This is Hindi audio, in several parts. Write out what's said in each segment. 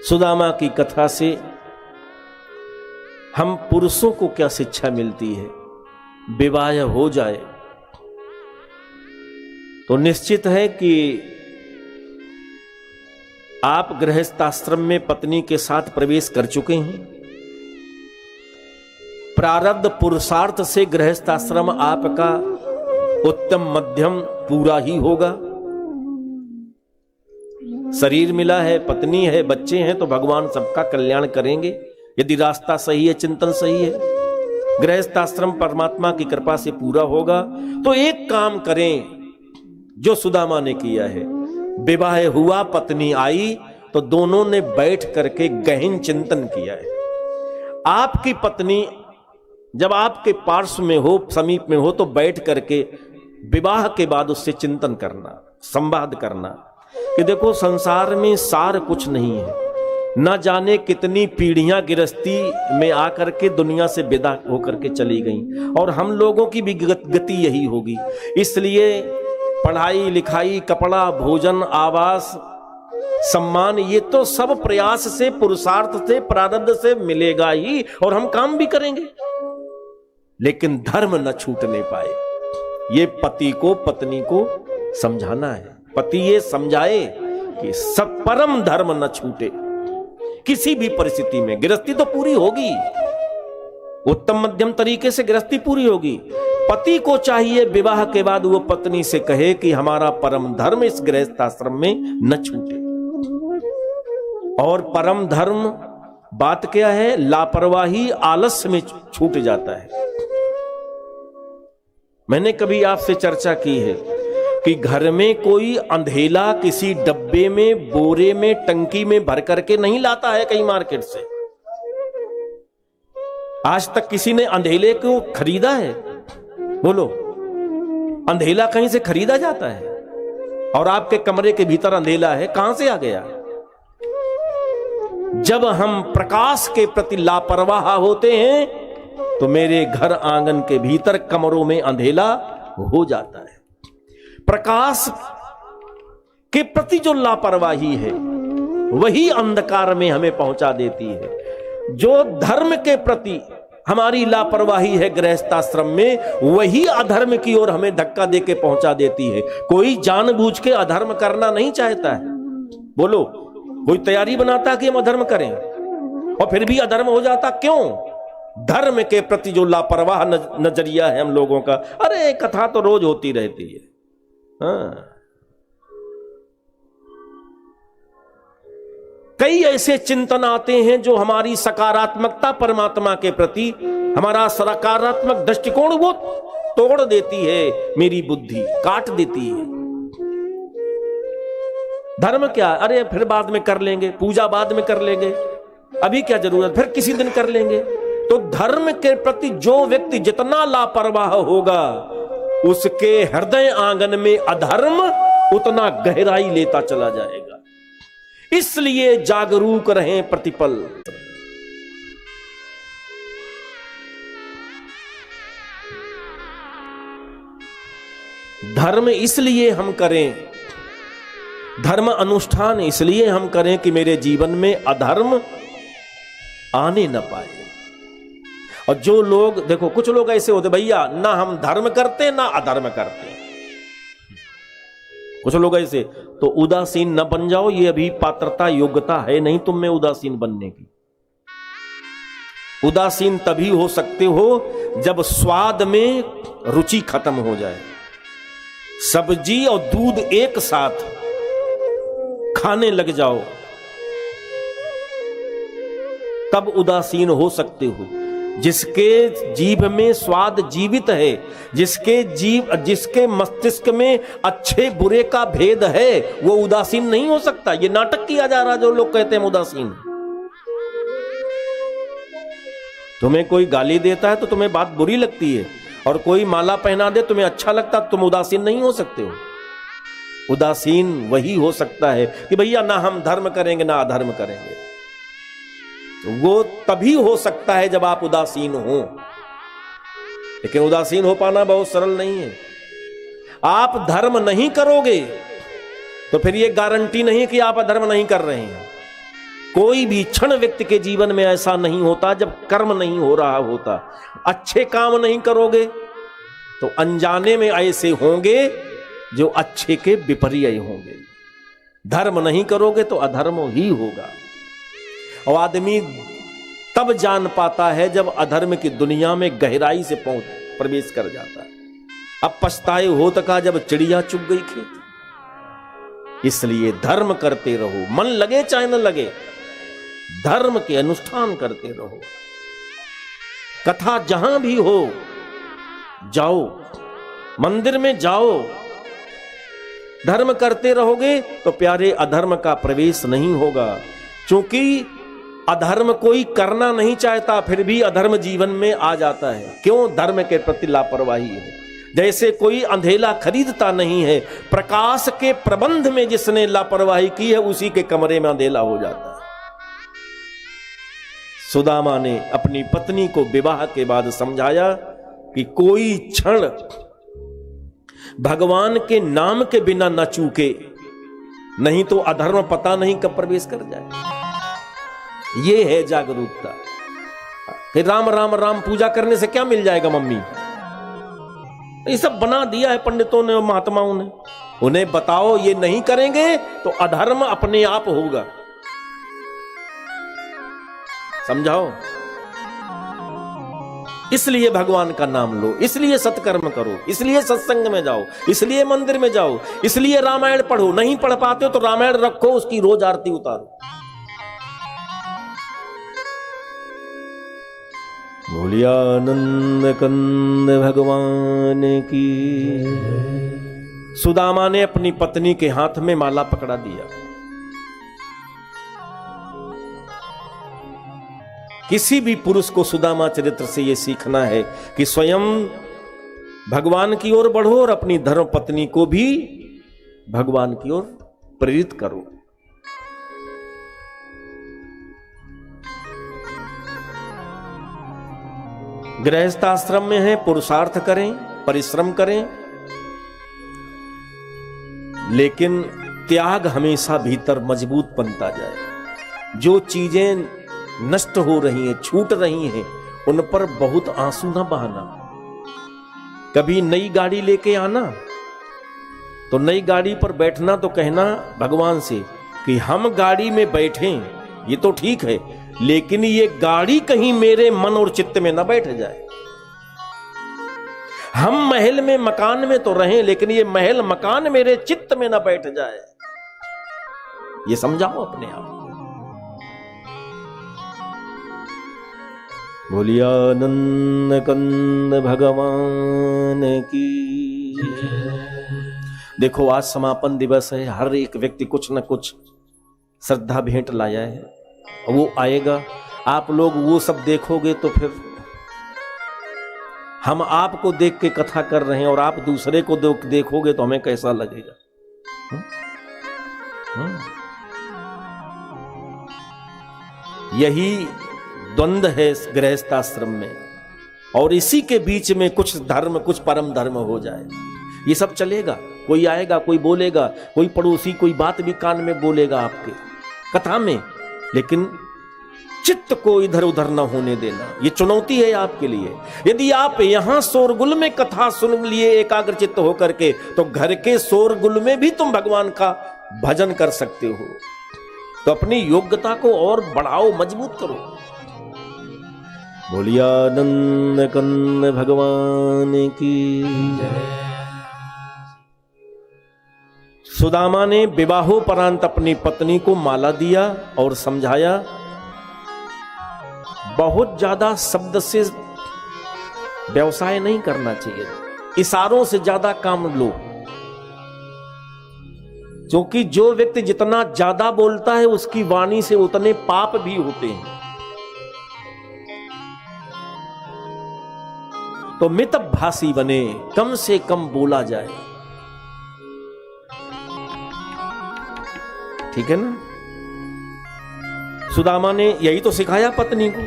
सुदामा की कथा से हम पुरुषों को क्या शिक्षा मिलती है? विवाह हो जाए तो निश्चित है कि आप गृहस्थाश्रम में पत्नी के साथ प्रवेश कर चुके हैं। प्रारब्ध पुरुषार्थ से गृहस्थाश्रम आपका उत्तम मध्यम पूरा ही होगा। शरीर मिला है, पत्नी है, बच्चे हैं, तो भगवान सबका कल्याण करेंगे यदि रास्ता सही है, चिंतन सही है। गृहस्थाश्रम परमात्मा की कृपा से पूरा होगा। तो एक काम करें जो सुदामा ने किया है। विवाह हुआ, पत्नी आई, तो दोनों ने बैठ करके गहन चिंतन किया है। आपकी पत्नी जब आपके पार्श्व में हो, समीप में हो, तो बैठ करके विवाह के बाद उससे चिंतन करना, संवाद करना कि देखो संसार में सार कुछ नहीं है। न जाने कितनी पीढ़ियां गृहस्थी में आकर के दुनिया से विदा होकर के चली गईं, और हम लोगों की भी गति यही होगी। इसलिए पढ़ाई लिखाई, कपड़ा, भोजन, आवास, सम्मान, ये तो सब प्रयास से, पुरुषार्थ से, प्रारब्ध से मिलेगा ही, और हम काम भी करेंगे, लेकिन धर्म न छूटने पाए। ये पति को पत्नी को समझाना है। पति ये समझाए कि सब परम धर्म न छूटे किसी भी परिस्थिति में। गृहस्थी तो पूरी होगी, उत्तम मध्यम तरीके से गृहस्थी पूरी होगी। पति को चाहिए विवाह के बाद वो पत्नी से कहे कि हमारा परम धर्म इस गृहस्थाश्रम में न छूटे। और परम धर्म बात क्या है? लापरवाही, आलस्य में छूट जाता है। मैंने कभी आपसे चर्चा की है कि घर में कोई अंधेला किसी डब्बे में, बोरे में, टंकी में भर करके नहीं लाता है कहीं मार्केट से। आज तक किसी ने अंधेले को खरीदा है? बोलो, अंधेला कहीं से खरीदा जाता है? और आपके कमरे के भीतर अंधेला है, कहां से आ गया? जब हम प्रकाश के प्रति लापरवाह होते हैं तो मेरे घर आंगन के भीतर कमरों में अंधेला हो जाता है। प्रकाश के प्रति जो लापरवाही है वही अंधकार में हमें पहुंचा देती है। जो धर्म के प्रति हमारी लापरवाही है गृहस्थाश्रम में, वही अधर्म की ओर हमें धक्का देके पहुंचा देती है। कोई जानबूझ के अधर्म करना नहीं चाहता है। बोलो, कोई तैयारी बनाता कि हम अधर्म करें और फिर भी अधर्म हो जाता, क्यों? धर्म के प्रति जो लापरवाह नजरिया है हम लोगों का। अरे कथा तो रोज होती रहती है। हाँ। कई ऐसे चिंतन आते हैं जो हमारी सकारात्मकता परमात्मा के प्रति, हमारा सकारात्मक दृष्टिकोण वो तोड़ देती है, मेरी बुद्धि काट देती है। धर्म क्या? अरे फिर बाद में कर लेंगे, पूजा बाद में कर लेंगे, अभी क्या जरूरत, फिर किसी दिन कर लेंगे। तो धर्म के प्रति जो व्यक्ति जितना लापरवाह होगा, उसके हृदय आंगन में अधर्म उतना गहराई लेता चला जाएगा। इसलिए जागरूक रहें प्रतिपल। धर्म इसलिए हम करें, धर्म अनुष्ठान इसलिए हम करें कि मेरे जीवन में अधर्म आने न पाए। और जो लोग, देखो कुछ लोग ऐसे होते, भैया ना हम धर्म करते ना अधर्म करते। कुछ लोग ऐसे, तो उदासीन न बन जाओ, ये अभी पात्रता योग्यता है नहीं तुम में उदासीन बनने की। उदासीन तभी हो सकते हो जब स्वाद में रुचि खत्म हो जाए। सब्जी और दूध एक साथ खाने लग जाओ, तब उदासीन हो सकते हो। जिसके जीभ में स्वाद जीवित है, जिसके मस्तिष्क में अच्छे बुरे का भेद है, वो उदासीन नहीं हो सकता। ये नाटक किया जा रहा, जो लोग कहते हैं उदासीन। तुम्हें कोई गाली देता है तो तुम्हें बात बुरी लगती है, और कोई माला पहना दे तुम्हें अच्छा लगता, तुम उदासीन नहीं हो सकते हो। उदासीन वही हो सकता है कि भैया ना हम धर्म करेंगे ना अधर्म करेंगे। वो तभी हो सकता है जब आप उदासीन हो, लेकिन उदासीन हो पाना बहुत सरल नहीं है। आप धर्म नहीं करोगे तो फिर ये गारंटी नहीं कि आप अधर्म नहीं कर रहे हैं। कोई भी क्षण व्यक्ति के जीवन में ऐसा नहीं होता जब कर्म नहीं हो रहा होता। अच्छे काम नहीं करोगे तो अनजाने में ऐसे होंगे जो अच्छे के विपर्य होंगे। धर्म नहीं करोगे तो अधर्म ही होगा। और आदमी तब जान पाता है जब अधर्म की दुनिया में गहराई से प्रवेश कर जाता है। अब पछताए हो तका जब चिड़िया चुग गई खेत। इसलिए धर्म करते रहो, मन लगे चाहे न लगे, धर्म के अनुष्ठान करते रहो। कथा जहां भी हो जाओ, मंदिर में जाओ, धर्म करते रहोगे तो प्यारे अधर्म का प्रवेश नहीं होगा। क्योंकि अधर्म कोई करना नहीं चाहता, फिर भी अधर्म जीवन में आ जाता है। क्यों? धर्म के प्रति लापरवाही है। जैसे कोई अंधेला खरीदता नहीं है, प्रकाश के प्रबंध में जिसने लापरवाही की है उसी के कमरे में अंधेला हो जाता है। सुदामा ने अपनी पत्नी को विवाह के बाद समझाया कि कोई क्षण भगवान के नाम के बिना न चूके, नहीं तो अधर्म पता नहीं कब प्रवेश कर जाए। ये है जागरूकता। फिर राम राम राम पूजा करने से क्या मिल जाएगा मम्मी? ये सब बना दिया है पंडितों ने और महात्माओं ने। उन्हें बताओ ये नहीं करेंगे तो अधर्म अपने आप होगा। समझाओ। इसलिए भगवान का नाम लो, इसलिए सत्कर्म करो, इसलिए सत्संग में जाओ, इसलिए मंदिर में जाओ, इसलिए रामायण पढ़ो। नहीं पढ़ पाते हो तो रामायण रखो, उसकी रोज आरती उतारो। बोलिया नंद कंद भगवान की। सुदामा ने अपनी पत्नी के हाथ में माला पकड़ा दिया। किसी भी पुरुष को सुदामा चरित्र से यह सीखना है कि स्वयं भगवान की ओर बढ़ो और अपनी धर्म पत्नी को भी भगवान की ओर प्रेरित करो। गृहस्थ आश्रम में है, पुरुषार्थ करें, परिश्रम करें, लेकिन त्याग हमेशा भीतर मजबूत बनता जाए। जो चीजें नष्ट हो रही हैं, छूट रही हैं, उन पर बहुत आंसू ना बहाना। कभी नई गाड़ी लेके आना तो नई गाड़ी पर बैठना तो कहना भगवान से कि हम गाड़ी में बैठें, ये तो ठीक है, लेकिन ये गाड़ी कहीं मेरे मन और चित्त में ना बैठ जाए। हम महल में मकान में तो रहें, लेकिन ये महल मकान मेरे चित्त में ना बैठ जाए। ये समझाओ अपने आप। बोलिया नंद कंद भगवान की। देखो आज समापन दिवस है, हर एक व्यक्ति कुछ न कुछ श्रद्धा भेंट लाया है, वो आएगा। आप लोग वो सब देखोगे तो फिर हम आपको देख के कथा कर रहे हैं और आप दूसरे को देखोगे तो हमें कैसा लगेगा? यही द्वंद्व है गृहस्थाश्रम में, और इसी के बीच में कुछ धर्म, कुछ परम धर्म हो जाए, ये सब चलेगा। कोई आएगा, कोई बोलेगा, कोई पड़ोसी कोई बात भी कान में बोलेगा आपके कथा में, लेकिन चित्त को इधर उधर न होने देना, ये चुनौती है आपके लिए। यदि आप यहां शोरगुल में कथा सुन लिए एकाग्र चित्त होकर के, तो घर के शोरगुल में भी तुम भगवान का भजन कर सकते हो। तो अपनी योग्यता को और बढ़ाओ, मजबूत करो। बोलिया नंद कंद भगवान की। सुदामा ने विवाहोपरांत अपनी पत्नी को माला दिया और समझाया, बहुत ज्यादा शब्द से व्यवसाय नहीं करना चाहिए, इशारों से ज्यादा काम लो। क्योंकि जो व्यक्ति जितना ज्यादा बोलता है उसकी वाणी से उतने पाप भी होते हैं। तो मितभाषी बने, कम से कम बोला जाए, ठीक है ना। सुदामा ने यही तो सिखाया पत्नी को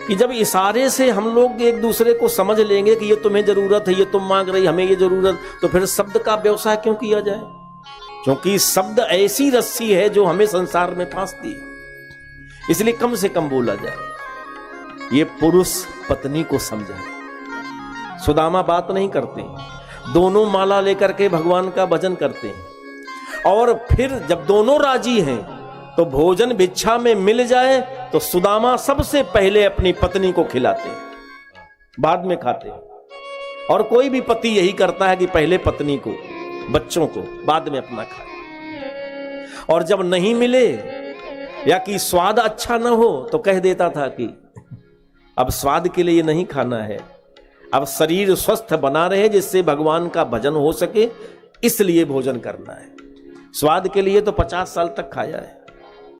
कि जब इशारे से हम लोग एक दूसरे को समझ लेंगे कि ये तुम्हें जरूरत है, ये तुम मांग रही, हमें ये जरूरत, तो फिर शब्द का व्यवसाय क्यों किया जाए? क्योंकि शब्द ऐसी रस्सी है जो हमें संसार में फांसती है। इसलिए कम से कम बोला जाए। ये पुरुष पत्नी को समझाए। सुदामा बात नहीं करते, दोनों माला लेकर के भगवान का भजन करते हैं। और फिर जब दोनों राजी हैं तो भोजन भिक्षा में मिल जाए तो सुदामा सबसे पहले अपनी पत्नी को खिलाते हैं, बाद में खाते हैं। और कोई भी पति यही करता है कि पहले पत्नी को, बच्चों को, बाद में अपना खाए। और जब नहीं मिले या कि स्वाद अच्छा ना हो तो कह देता था कि अब स्वाद के लिए नहीं खाना है, अब शरीर स्वस्थ बना रहे जिससे भगवान का भजन हो सके, इसलिए भोजन करना है। स्वाद के लिए तो 50 साल तक खाया है।